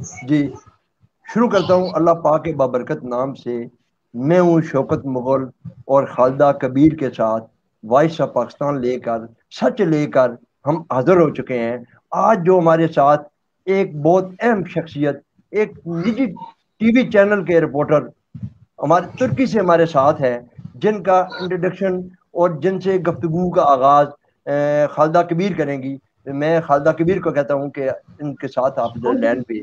जी, शुरू करता हूँ अल्लाह पाक के बाबरकत नाम से। मैं हूँ शौकत मुगल और खालदा कबीर के साथ वॉइस ऑफ पाकिस्तान लेकर, सच लेकर हम हाजिर हो चुके हैं। आज जो हमारे साथ एक बहुत अहम शख्सियत, एक निजी टीवी चैनल के रिपोर्टर हमारे तुर्की से हमारे साथ है, जिनका इंट्रोडक्शन और जिनसे गुफ्तगू का आगाज खालदा कबीर करेंगी। मैं खालदा कबीर को कहता हूँ कि इनके साथ आप बहुत लैंड पे।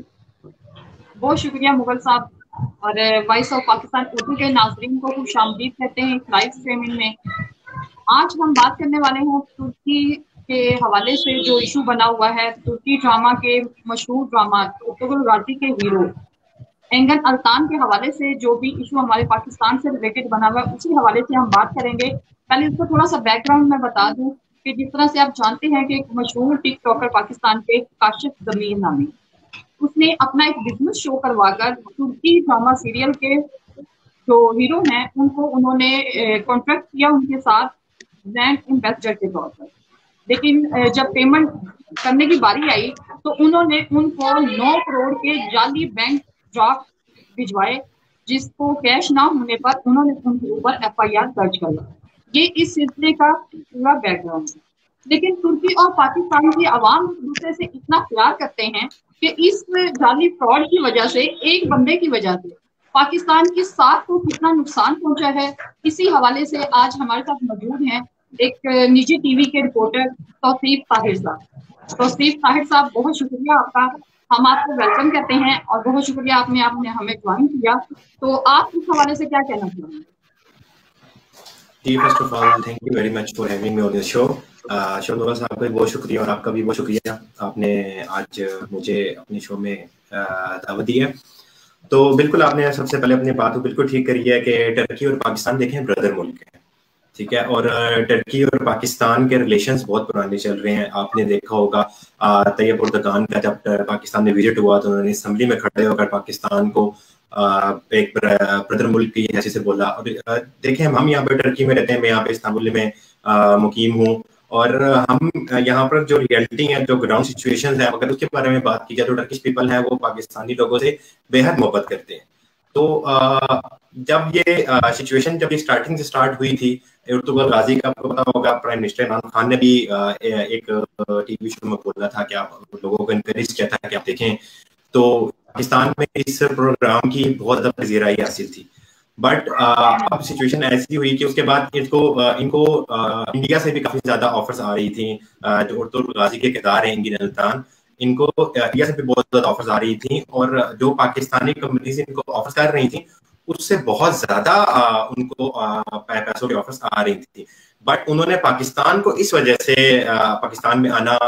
बहुत शुक्रिया मुगल साहब। और वॉइस ऑफ पाकिस्तान उर्दू के नाजरीन को खुशामदीद कहते हैं इस लाइव स्ट्रीमिंग में। आज हम बात करने वाले हैं तुर्की के हवाले से जो इशू बना हुआ है, तुर्की ड्रामा के मशहूर ड्रामा तुर्क गाजी के हीरो एंगन अल्तान के हवाले से जो भी इशू हमारे पाकिस्तान से रिलेटेड बना हुआ है, उसी हवाले से हम बात करेंगे। पहले इसको थोड़ा सा बैकग्राउंड में बता दूं कि जिस तरह से आप जानते हैं कि एक मशहूर टिकटॉकर पाकिस्तान के काशिफ जमीर नामी, उसने अपना एक बिजनेस शो करवाकर तुर्की ड्रामा सीरियल के जो हीरो हैं उनको उन्होंने कॉन्ट्रैक्ट किया उनके साथ ब्रांड एम्बेसडर के तौर पर। लेकिन जब पेमेंट करने की बारी आई तो उन्होंने उनको 9 करोड़ के जाली बैंक ड्राफ्ट भिजवाए, जिसको कैश ना होने पर उन्होंने उनके ऊपर एफआईआर दर्ज करवा। ये इस सिलसिले का पूरा बैकग्राउंड है। लेकिन तुर्की और पाकिस्तान की आवाम एक दूसरे से इतना प्यार करते हैं कि इस जाली फ्रॉड की वजह से, एक बंदे की वजह से पाकिस्तान की साख को कितना नुकसान पहुंचा है, इसी हवाले से आज हमारे साथ मौजूद हैं एक निजी टीवी के रिपोर्टर तौसीफ ताहिर साहब। तौसीफ ताहिर साहब, बहुत शुक्रिया आपका। हम आपको वेलकम करते हैं और बहुत शुक्रिया आपने हमें ज्वाइन किया। तो आप इस हवाले से क्या कहना चाहेंगे? जी, first of all thank you very much for having me on this show. Shobha साहब का भी बहुत शुक्रिया और आपका भी बहुत शुक्रिया, आपने आज मुझे अपने शो में दावत दी है। तो बिल्कुल आपने सबसे पहले अपनी बात को बिल्कुल ठीक करी है कि टर्की और पाकिस्तान देखें ब्रदर मुल्क है, ठीक है। और टर्की और पाकिस्तान के रिलेशंस बहुत पुराने चल रहे हैं। आपने देखा होगा तैयब उर्दगान का जब पाकिस्तान में विजिट हुआ तो उन्होंने असेंबली में खड़े होकर पाकिस्तान को एक ब्रदर मुल्क की हैसियत से बोला। और देखें हम यहाँ पे टर्की में रहते हैं, मैं यहाँ पे इस्तांबुल में मुकीम हूँ, और हम यहाँ पर जो रियलिटी है, जो ग्राउंड सिचुएशन है, अगर उसके बारे में बात की जाए तो टर्किश पीपल है वो पाकिस्तानी लोगों से बेहद मोहब्बत करते हैं। तो जब ये सिचुएशन जब ये स्टार्टिंग से स्टार्ट हुई थी, उर्तुगल गाजी का आपको पता होगा, प्राइम मिनिस्टर इमरान खान ने भी एक टीवी शो में बोला था कि आप लोगों को इनकरेज किया था कि आप देखें। तो पाकिस्तान में इस प्रोग्राम की बहुत ज्यादा पजीराई हासिल थी, बट अब सिचुएशन ऐसी हुई कि उसके बाद इनको इंडिया से भी काफी ज्यादा ऑफर्स आ रही थी। जो उर्तुगल गाजी के किरदार हैं एंगन अल्तान, इनको इंडिया से भी बहुत ज्यादा ऑफर्स आ रही थी, और जो पाकिस्तानी कंपनीज इनको ऑफर्स कर रही थी उससे बहुत ज्यादा उनको पैसों की ऑफर्स आ रही थी। बट उन्होंने पाकिस्तान को इस वजह से पाकिस्तान में आना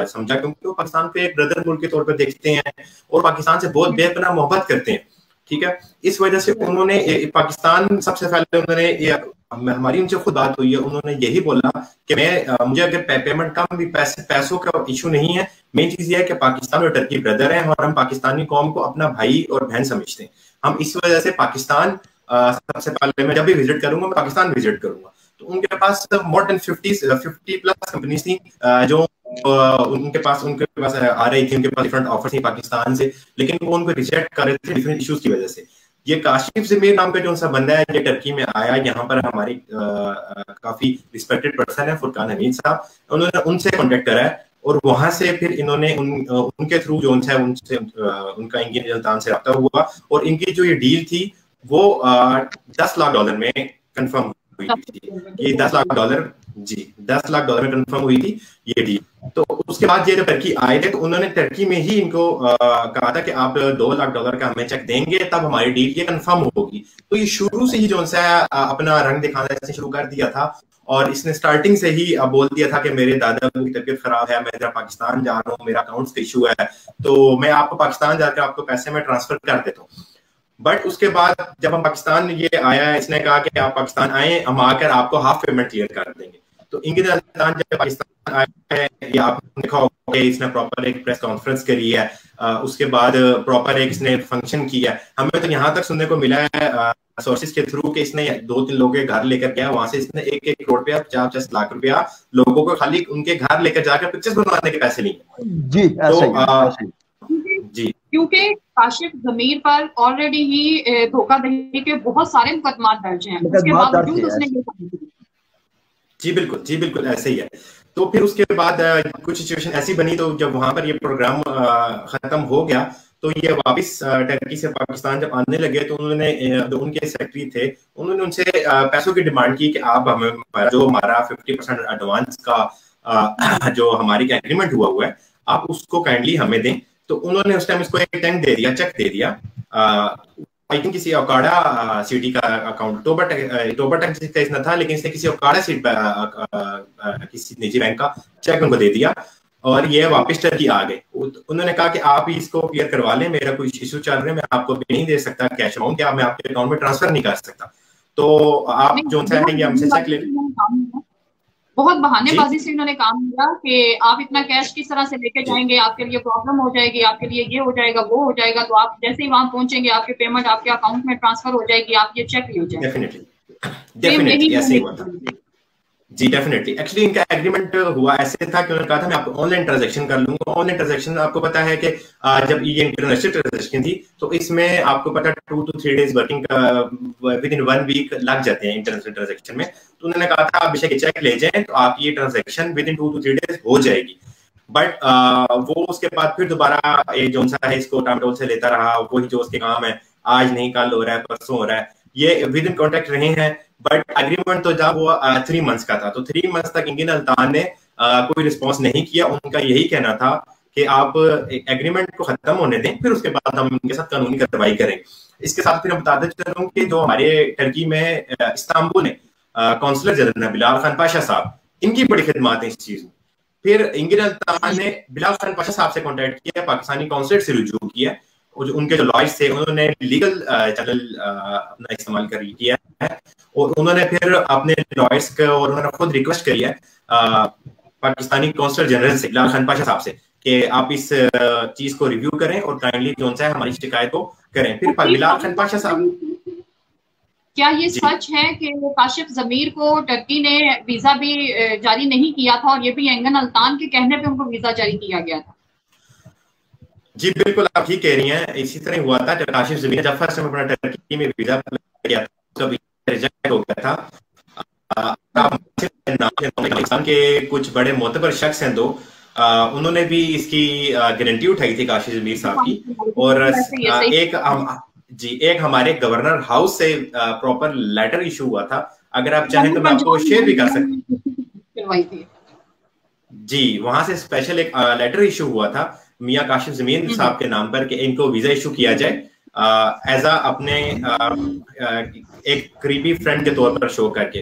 समझा क्योंकि वो पाकिस्तान को एक ब्रदर मुल्क के तौर पर देखते हैं और पाकिस्तान से बहुत बेपनाह मोहब्बत करते हैं, ठीक है। इस वजह से उन्होंने पाकिस्तान सबसे पहले उन्होंने हमारी उनसे खुद बात हुई है, उन्होंने यही बोला कि मुझे अगर पेमेंट कम भी पैसों का इशू नहीं है, मेन चीज ये है कि पाकिस्तान और टर्की ब्रदर हैं और हम पाकिस्तानी कौम को अपना भाई और बहन समझते हैं। हम इस वजह से पाकिस्तान सबसे पहले मैं जब भी विजिट करूंगा मैं पाकिस्तान विजिट करूंगा। तो उनके पास मोर देन 50 प्लस कंपनीज थी जो उनके पास आ रही थी, उनके पास डिफरेंट ऑफर्स थी पाकिस्तान से, लेकिन वो उनको रिजेक्ट कर रहे थे डिफरेंट इश्यूज की वजह से। ये काशिफ जमीर नाम का जो सा बंदा है, ये टर्की में आया, यहाँ पर हमारी काफी रिस्पेक्टेड पर्सन है फुरकान हमीद साहब, उन्होंने उनसे कॉन्टेक्ट करा है और वहां से फिर इन्होंने उनके थ्रू जो है उनसे उनका एंगन अल्तान से रब्ता हुआ और इनकी जो ये डील थी वो $10 लाख में कंफर्म हुई थी। ये $10 लाख जी, $10 लाख में कंफर्म हुई थी ये डील। तो उसके बाद ये जब टर्की आए थे तो उन्होंने टर्की में ही इनको कहा था कि आप $2 लाख का हमें चेक देंगे तब हमारी डील ये कंफर्म होगी। तो ये शुरू से ही जो है अपना रंग दिखाना शुरू कर दिया था और इसने स्टार्टिंग से ही बोल दिया था कि मेरे दादा की तबीयत खराब है, मैं पाकिस्तान जा रहा हूँ, मेरा अकाउंट्स का इशू है, तो मैं आपको पाकिस्तान जाकर आपको पैसे में ट्रांसफर कर देता हूँ। बट उसके बाद जब हम पाकिस्तान ये आया, इसने कहा कि आप पाकिस्तान आए, हम आकर आपको हाफ पेमेंट क्लियर कर देंगे। तो एंगन अल्तान जब पाकिस्तान आया है, ये आपने देखा होगा इसने प्रॉपर एक प्रेस कॉन्फ्रेंस करी है, उसके बाद प्रॉपर एक इसने फंक्शन किया है। हमें तो यहाँ तक सुनने को मिला है सोर्सेज के थ्रू कि इसने 2-3 लोगों के घर लेकर गया, वहां से इसने 1-1 करोड़ रुपया 50 लाख रुपया लोगों को खाली उनके घर लेकर जाकर पिक्चर्स बनवाने के पैसे लिए। जी, तो जी, क्योंकि काशिफ ज़मीर पर ऑलरेडी ही धोखाधड़ी के बहुत सारे मुकदमात दर्ज हैं, उसके बावजूद उसने ये काम किया। जी बिल्कुल ऐसे ही है। तो फिर उसके बाद कुछ सिचुएशन ऐसी बनी, तो जब वहां पर ये प्रोग्राम खत्म हो गया तो ये वापस टर्की से पाकिस्तान जब आने लगे तो उन्होंने जो उनके सेक्रेटरी थे उन्होंने उनसे पैसों की डिमांड की कि आप हमें जो हमारा 50% एडवांस का जो हमारी एग्रीमेंट हुआ है आप उसको काइंडली हमें दें। तो उन्होंने उस टाइम इसको एक टैंक दे दिया, चेक दे दिया, आई थिंक किसी ओकाड़ा सिटी का अकाउंट, टोबा टैंक का इसमें था, लेकिन इसने किसी ओकाड़ा सिटी किसी निजी बैंक का चेक उनको दे दिया और ये वापस टर्की आ गए। उन्होंने कहा कि आप ही इसको क्लियर करवा लें, मेरा कोई इशू चल रहा है, मैं आपको भी नहीं दे सकता कैश अमाउंट, या मैं आपके अकाउंट में ट्रांसफर नहीं कर सकता, तो आप जो है ये हमसे चेक ले लें। बहुत बहानेबाजी से इन्होंने काम किया कि आप इतना कैश किस तरह से लेके जाएंगे, आपके लिए प्रॉब्लम हो जाएगी, आपके लिए ये हो जाएगा वो हो जाएगा, तो आप जैसे ही वहां पहुंचेंगे आपकी पेमेंट आपके अकाउंट में ट्रांसफर हो जाएगी, आप ये चेक ले जाएंगे। डेफिनेटली ऐसे ही हुआ था जी, डेफिनेटली। एक्चुअली इनका एग्रीमेंट हुआ ऐसे था कि उन्होंने कहा था मैं आपको ऑनलाइन ट्रांजैक्शन कर लूंगा। ऑनलाइन ट्रांजैक्शन आपको पता है कि जब ये इंटरनेशनल ट्रांजैक्शन थी तो इसमें आपको पता 2 to 3 days working within 1 week लग जाते हैं इंटरनेशनल ट्रांजैक्शन में। तो उन्होंने कहा था आप बेशक चेक ले जाएं तो आप ये transaction with in 2 to 3 days हो जाएगी। बट वो उसके बाद फिर दोबारा जो सा है इसको टामटोल से लेता रहा, वही जो उसके काम है, आज नहीं कल हो रहा है, परसों हो रहा है, ये विद इन कॉन्टेक्ट रहे हैं। बट एग्रीमेंट तो जब वो 3 मंथ्स का था, तो 3 मंथ्स तक इंगिन अल्तान ने कोई रिस्पॉन्स नहीं किया। उनका यही कहना था कि आप एग्रीमेंट को खत्म होने दें, फिर उसके बाद हम इनके साथ कानूनी कार्रवाई करें। इसके साथ फिर हम बताते चलूं कि जो हमारे टर्की में इस्तांबुल में कौंसलर जनरल बिलाल खान पाशा साहब, इनकी बड़ी खिदमत है इस चीज में। फिर इंगिन अल्तान ने बिलाल खान पाशा साहब से कॉन्टेक्ट किया, पाकिस्तानी कॉन्सुलेट से रुजू किया, और जो उनके जो लॉयर्स थे उन्होंने लीगल चैनल अपना इस्तेमाल किया है, और उन्होंने फिर अपने लॉयर्स को और उन्होंने खुद रिक्वेस्ट करी है पाकिस्तानी कौंसलर जनरल से बिलाल खान पाशा साहब से कि आप इस चीज को रिव्यू करें और काइंडली जो है हमारी शिकायत को करें। फिर बिलाल खान पाशा साहब, क्या ये सच है कि काशिफ ज़मीर को टर्की ने वीजा भी जारी नहीं किया था, और ये भी इंगिन अल्तान के कहने पे उनको वीजा जारी किया गया था? जी बिल्कुल, आप ठीक कह रही हैं, इसी तरह हुआ था। काशिफ ज़मीर जब फर्स्ट टाइम अपना टर्की में वीजा किया था, रिजेक्ट हो गया था। पाकिस्तान के कुछ बड़े मोतबर शख्स हैं दो, उन्होंने भी इसकी गारंटी उठाई थी काशिफ ज़मीर साहब की, और एक हमारे गवर्नर हाउस से प्रॉपर लेटर इशू हुआ था। अगर आप चाहें तो मैं आपको शेयर भी कर सकती। जी, वहां से स्पेशल एक लेटर इशू हुआ था मियां काशिफ ज़मीर साहब के नाम पर कि इनको वीजा इशू किया जाए एज अपने एक करीबी फ्रेंड के तौर पर शो करके।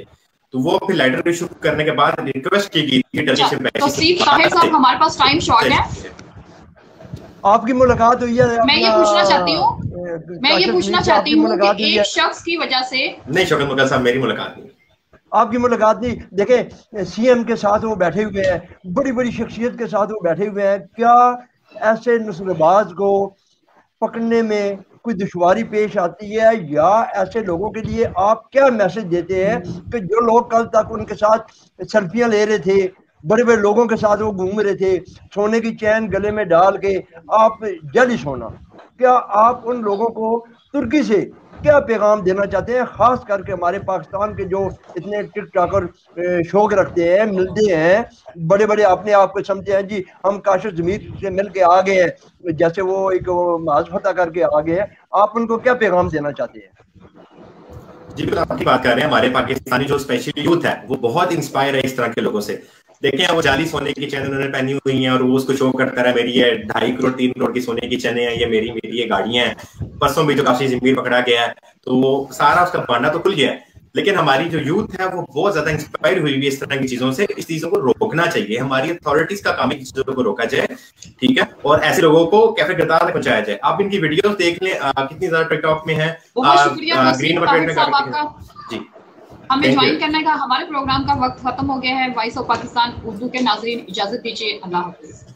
तो वो फिर लेटर इशू करने के बाद रिक्वेस्ट की गई थी टर्की से। तो साहब हमारे पास टाइम शॉर्ट है, आपकी मुलाकात हुई है? मैं ये पूछना चाहती हूँ कि एक शख्स की वजह से नहीं, शौकत मुगल साहब मेरी मुलाकात नहीं, आपकी मुलाकात नहीं। देखें, सीएम के साथ वो बैठे हुए हैं, बड़ी बड़ी शख्सियत के साथ वो बैठे हुए हैं, क्या ऐसे नस्लबाज को पकड़ने में कोई दुश्वारी पेश आती है, या ऐसे लोगों के लिए आप क्या मैसेज देते हैं कि जो लोग कल तक उनके साथ सेल्फियां ले रहे थे, बड़े बड़े लोगों के साथ वो घूम रहे थे, सोने की चैन गले में डाल के आप जेलिस होना, क्या आप उन लोगों को तुर्की से क्या पैगाम देना चाहते हैं? खास करके हमारे पाकिस्तान के जो इतने टिकटॉकर शौक रखते हैं, मिलते हैं, बड़े बड़े अपने आप को समझते हैं जी हम काशिफ ज़मीर से मिल के आ गए हैं, जैसे वो एक माज फतह करके आ गए हैं, आप उनको क्या पैगाम देना चाहते हैं? जी बिल्कुल, आपकी बात कर रहे हैं। हमारे पाकिस्तानी जो स्पेशली यूथ है वो बहुत इंस्पायर है इस तरह के लोगों से। देखें, वो जाली सोने की चैन उन्होंने पहनी हुई हैं और वो उसको शो करता है, मेरी ये 2.5 करोड़ 3 करोड़ की सोने की चैनें हैं, ये मेरी ये गाड़ियां हैं। परसों भी जो काशिफ ज़मीर पकड़ा गया है तो वो सारा उसका भांडा तो खुल गया है, लेकिन हमारी जो यूथ है वो बहुत ज्यादा इंस्पायर हुई है इस तरह की चीजों से। इस चीजों को रोकना चाहिए, हमारी अथॉरिटीज का काम है कि चीजों को रोका जाए, ठीक है, और ऐसे लोगों को कैफे गिरफ्तार तक पहुंचाया जाए। आप इनकी वीडियोस देख लें, कितनी ज्यादा टिकटॉक में है। ग्रीन जी, हमें ज्वाइन करने का, हमारे प्रोग्राम का वक्त खत्म हो गया है। वॉइस ऑफ पाकिस्तान उर्दू के नाज़रीन इजाजत दीजिए, अल्लाह हाफ़िज़।